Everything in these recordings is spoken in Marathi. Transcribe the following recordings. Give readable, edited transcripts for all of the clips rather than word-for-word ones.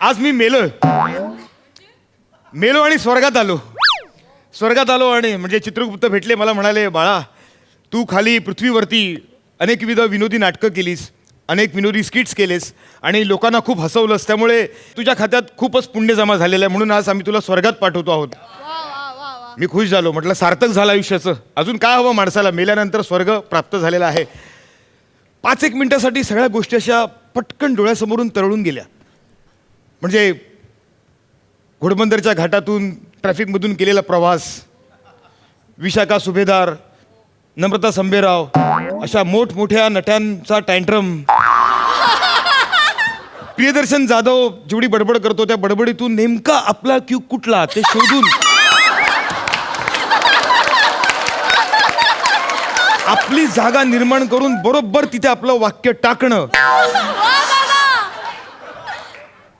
आज मी मेलो आणि स्वर्गात आलो आणि म्हणजे चित्रगुप्त भेटले, मला म्हणाले, बाळा तू खाली पृथ्वीवरती अनेकविध विनोदी नाटकं केलीस, अनेक विनोदी स्किट्स केलेस आणि लोकांना खूप हसवलंस, त्यामुळे तुझ्या खात्यात खूपच पुण्य जमा झालेलं आहे, म्हणून आज आम्ही तुला स्वर्गात पाठवतो आहोत. मी खुश झालो, म्हटलं सार्थक झालं आयुष्याचं, अजून काय हवं माणसाला, मेल्यानंतर स्वर्ग प्राप्त झालेला आहे. 5-1 मिनिटासाठी सगळ्या गोष्टी अशा पटकन डोळ्यासमोरून तरळून गेल्या. म्हणजे घोडबंदरच्या घाटातून ट्रॅफिकमधून केलेला प्रवास, विशाखा सुभेदार, नम्रता संभेराव अशा मोठमोठ्या नट्यांचा टँट्रम, प्रियदर्शन जाधव जेवढी बडबड करतो त्या बडबडीतून नेमका आपला क्यू कुठला ते शोधून आपली जागा निर्माण करून बरोबर तिथे आपलं वाक्य टाकणं.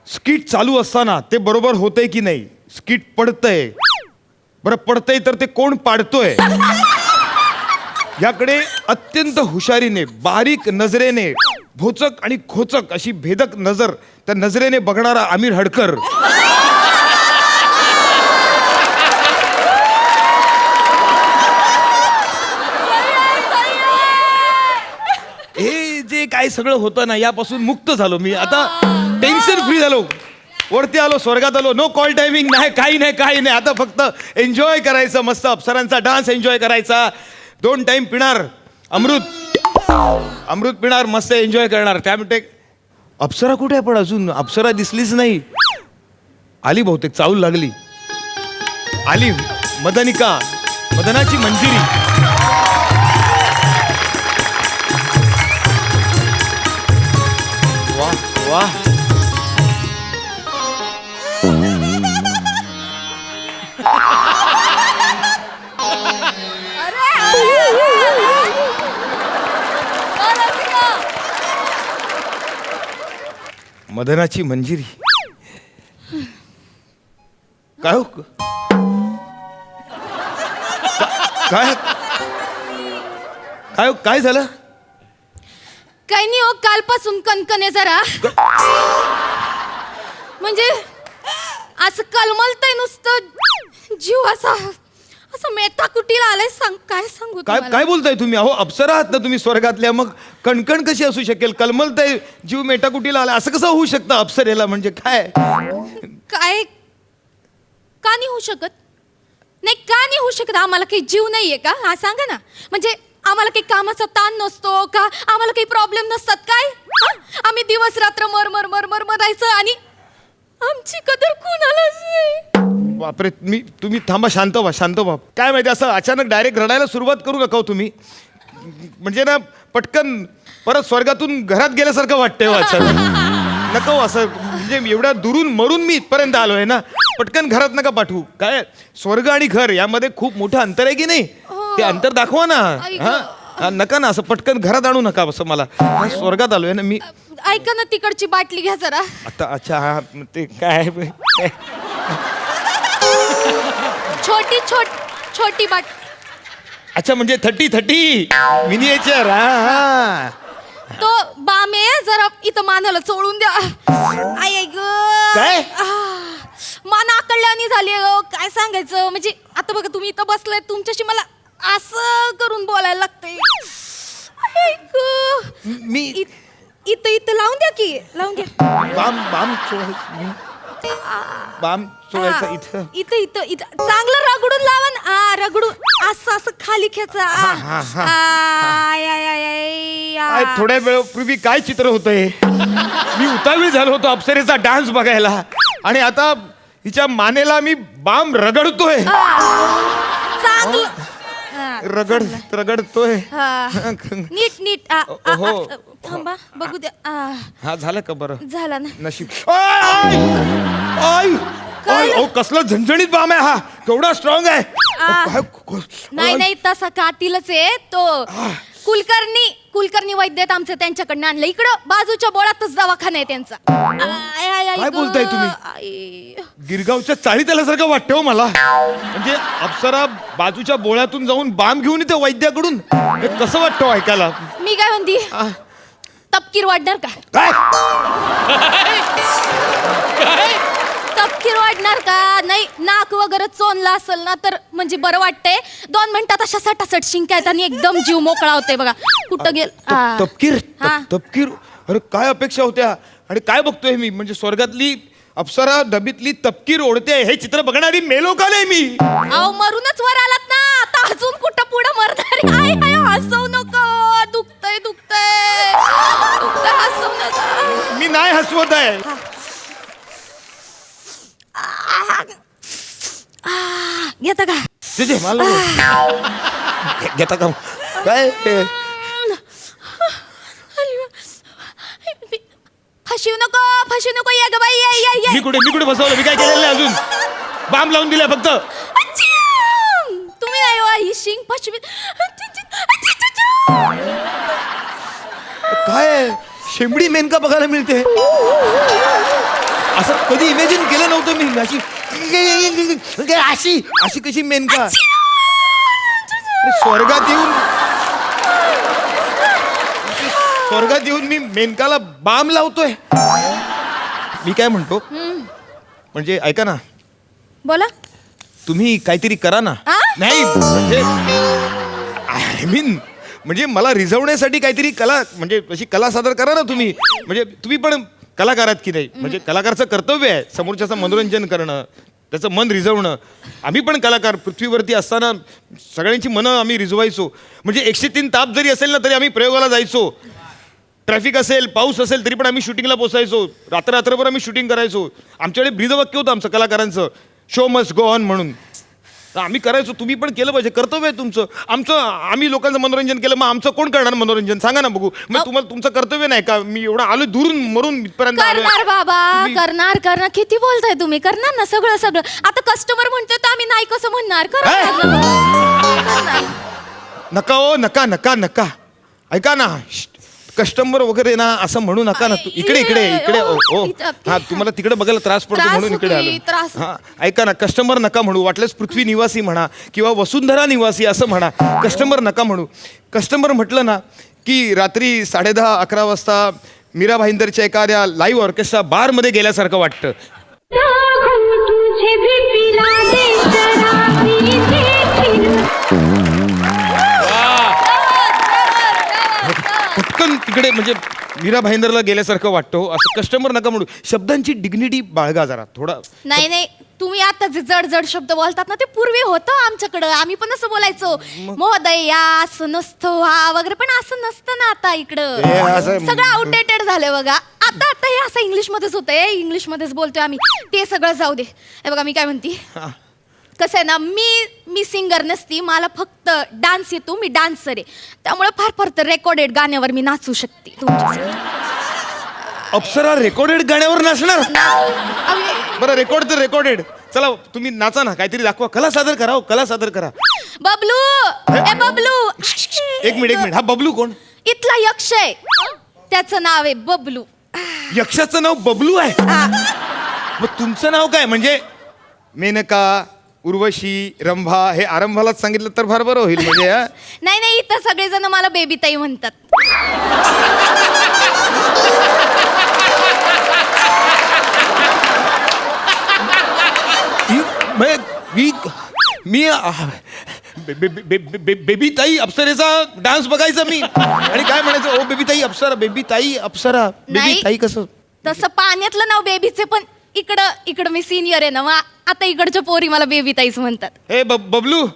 स्किट चालू असताना ते बरोबर होतंय की नाही, स्किट पडतंय, बरं पडतंय तर ते कोण पाडतोय याकडे अत्यंत हुशारीने, बारीक नजरेने, भोचक आणि खोचक अशी भेदक नजर त्या नजरेने बघणारा आमिर हडकर. हे जे काय सगळं होतं ना, यापासून मुक्त झालो मी. आता टेन्शन फ्री झालो, वरती आलो, स्वर्गात आलो. नो कॉल टायमिंग नाही, काही नाही. आता फक्त एन्जॉय करायचं, मस्त अप्सरांचा डान्स एन्जॉय करायचा. 2 टाइम पिणार अमृत पिणार, मस्त एन्जॉय करणार. त्यामुळे अप्सरा कुठे आहे, पण अजून अप्सरा दिसलीच नाही. आली बहुतेक, चावल लागली, आली मदनिका, मदनाची मंजिरी. वाह वाह, मदनाची मंजिरी. काय हो, काय काय काय झालं? काही नाही हो, कालपासून कणकण आहे जरा. म्हणजे असं कलमलतंय नुसतं, जीव असा असं मेटाकुटीला आलाय. काय सांगू काय काय बोलताय तुम्ही? अहो अप्सरा आहात ना तुम्ही स्वर्गातल्या, मग कणकण कशी असू शकेल? कलमलताय, जीव मेटाकुटीला आला, असं कसं होऊ शकतं अप्सरेला? म्हणजे काय काय का नाही होऊ शकत? नाही का नाही होऊ शकत? आम्हाला काही जीव नाहीये का? हा सांगा ना. म्हणजे आम्हाला काही कामाचा ताण नसतो का? आम्हाला काही प्रॉब्लेम नसतात काय? आम्ही दिवस रात्र मर मरायचं आणि आमची कदर कोणालाच नाही. बापरे, तुम्ही थांबा, शांत व्हा. काय माहिती, असं अचानक डायरेक्ट रडायला सुरुवात करू नका तुम्ही. म्हणजे ना पटकन परत स्वर्गातून घरात गेल्यासारखं वाटतंय अचानक. नको असं, म्हणजे एवढ्या दुरून मरून मी इथपर्यंत आलोय ना, पटकन घरात नका पाठवू. काय स्वर्ग आणि घर यामध्ये खूप मोठं अंतर आहे की नाही? ते अंतर दाखवा ना. हा नका ना, असं पटकन घरात आणू नका. असं मला स्वर्गात आलोय ना मी. ऐका ना, तिकडची बाटली घ्या जरा. आता अच्छा, हा ते काय छोटी बाट. अच्छा, म्हणजे 30 मिनिएचर. हा तो बामे जरा इथं मानाला चोळून द्या. आई ग, काय मान आकळल्यानी झाली. काय सांगायचं, म्हणजे आता बघा तुम्ही इथं बसलाय, तुमच्याशी मला असं करून बोलायला लागतंय. मी इथं लावून द्या की, लावून घ्या. बाम चोळायचा इथं चांगलं रगडून लावा ना. रगडून असं खाली खेचा. थोड्या वेळापूर्वी काय चित्र होतंय? मी उतावीळ झालो होतो अप्सरेचा डान्स बघायला, आणि आता हिच्या मानेला मी बाम रगडतोय. रगडतोय. नीट थांबा, बघू द्या. हा झालं का? बरं झाला ना. नशीब. कसला झणझणीत बाम आहे हा, केवढा स्ट्रॉंग आहे. नाही तसा कातीलच आहे तो. कुलकर्णी वैद्य आहेत आमचे, त्यांच्याकडनं आणलं. इकडं बाजूच्या बोळातच दवाखाना आहे त्यांचा. काय बोलताय तुम्ही? गिरगावच्या चाळीत आल्यासारखं वाटतं हो मला. म्हणजे अप्सरा बाजूच्या बोळ्यातून जाऊन बाम घेऊन येते वैद्याकडून. हे कसं वाटतं ऐकायला? मी काय म्हणते, तपकीर वाढणार का? काय वाटणार का नाही? नाक वगैरे चोनला असेल ना तर म्हणजे बरं वाटतंय. 2 मिनिटात अशा सटासट शिंक्या येतात आणि एकदम जीव मोकळा होते बघा. कुठं गेल तपकीर हा. तपकीर. अरे काय अपेक्षा होत्या आणि काय बघतोय मी? म्हणजे स्वर्गातली अप्सरा डबीतली तपकीर ओढते. हे चित्र बघणारी मेलो का नाही मी? अहो मरूनच वर आलात ना, आता अजून कुठं पुढं मरणार? आय हाय हसवू नको, दुखतंय दुखतंय दुखतंय, हसवू नका. मी नाही हसवत आहे. घेता का? तुझे मला घेता का काय? फसवू नको ये ग बाई, ये मी कुठे बसवलं? मी काय केलेलं नाही अजून. बाम लावून दिलाय फक्त. तुम्ही नाही हो, ही शिंग फसवी. काय शेंबडी मेनका बघायला मिळते? असं कधी इमॅजिन केलं नव्हतं मी. अशी अशी कशी मेनका? स्वर्गात येऊन मी मेनकाला बाम लावतोय. मी काय म्हणतो, म्हणजे ऐका ना, बोला. तुम्ही काहीतरी करा ना. आ? नाही म्हणजे आय मीन म्हणजे मला रिझवण्यासाठी काहीतरी कला, म्हणजे अशी कला सादर करा ना तुम्ही. म्हणजे तुम्ही पण कलाकार आहात की नाही? म्हणजे कलाकारचं कर्तव्य आहे समोरच्याचं मनोरंजन करणं, त्याचं मन रिझवणं. आम्ही पण कलाकार पृथ्वीवरती असताना सगळ्यांची मनं आम्ही रिझवायचो. म्हणजे 103 ताप जरी असेल ना तरी आम्ही प्रयोगाला जायचो. ट्रॅफिक असेल, पाऊस असेल तरी पण आम्ही शूटिंगला पोचायचो. रात्रभर आम्ही शूटिंग करायचो. आमच्याकडे ब्रीदवाक्य होतं आमचं कलाकारांचं, शो मस्ट गो ऑन म्हणून. तर आम्ही करायचो. तुम्ही पण केलं पाहिजे, कर्तव्य आहे तुमचं. आम्ही लोकांचं मनोरंजन केलं, मग आमचं कोण करणार मनोरंजन? सांगा ना बघू. मग तुम्हाला तुमचं कर्तव्य नाही का? मी एवढा आलो दुरून मरून इथपर्यंत आलोय. करणार बाबा, तुम्ही- करणार. किती बोलताय तुम्ही? करणार ना सगळं. आता कस्टमर म्हणतोय तर आम्ही नाही कसं म्हणणार? करणार ना. नका ओ, नका ऐका ना, कस्टमर वगैरे ना असं म्हणू नका ना. इकडे ओ हा, तुम्हाला तिकडे बघायला त्रास पडतो त्रास म्हणून इकडे होतोय, त्रास. आलो. हा ऐका ना, कस्टमर नका म्हणू. वाटल्यास पृथ्वी निवासी म्हणा किंवा वसुंधरा निवासी असं म्हणा. कस्टमर नका म्हणू. कस्टमर म्हटलं ना की रात्री 10:30-11 वाजता मीरा भाईंदरच्या एखाद्या लाईव्ह ऑर्केस्ट्रा बारमध्ये गेल्यासारखं वाटतं. पटकन तिकडे म्हणजे मीरा भाईंदरला गेल्यासारखं वाटतं. असं कस्टमर नका म्हणू. शब्दांची डिग्निटी बाळगा जरा थोडा. नाही तुम्ही आता जे जड जड बोलतात ना ते पूर्वी होतं आमच्याकडं. आम्ही पण असं बोलायचो, महोदय या असं नसतं हा वगैरे, पण असं नसतं ना आता इकडं. हे असं- सगळं आउटडेटेड झालंय बघा. आता हे असं इंग्लिशमध्येच होतंय, इंग्लिशमध्येच बोलतोय आम्ही. ते सगळं जाऊ दे. हे बघा मी काय म्हणते, कसं आहे ना, मी सिंगर नसती, मला फक्त डान्स येतो, मी डान्सर आहे. त्यामुळे फार तर रेकॉर्डेड गाण्यावर मी नाचू शकते तुमच्यासाठी. अप्सरा रेकॉर्डेड गाण्यावर नाचणार? आम्ही- बरं, रेकॉर्ड तर रेकॉर्डेड. चला तुम्ही नाचा ना, काहीतरी दाखवा. कला सादर करा हो, कला सादर करा. बबलू, ए बबलू. एक मिनिट. हा बबलू कोण? इथला यक्ष आहे, त्याचं नाव आहे बबलू. यक्षाचं नाव बबलू आहे? मग तुमचं नाव काय? म्हणजे मेनका, उर्वशी, रंभा हे आरंभालाच सांगितलं तर फार बरं होईल. म्हणजे नाही इथं सगळेजण मला बेबी ताई म्हणतात. मी बेबी ताई अप्सरेचा डान्स बघायचा मी आणि काय म्हणायचं, ओ बेबी ताई अप्सरा, बेबी ताई अप्सरा, बेबी नाही. ताई कसं? तसं पाण्यातलं नाव बेबीचे, पण इकडं मी सिनियर आहे ना, मग आता इकडच्या पोरी मला बेबी ताईच म्हणतात. हे बबलू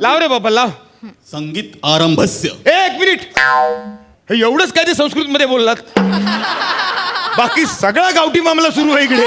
लाव रे बाबा, लाव. संगीत आरंभस्य. एक मिनिट. हे एवढंच काय ते संस्कृत मध्ये बोललात? बाकी सगळा गावठी मामला सुरू आहे इकडे.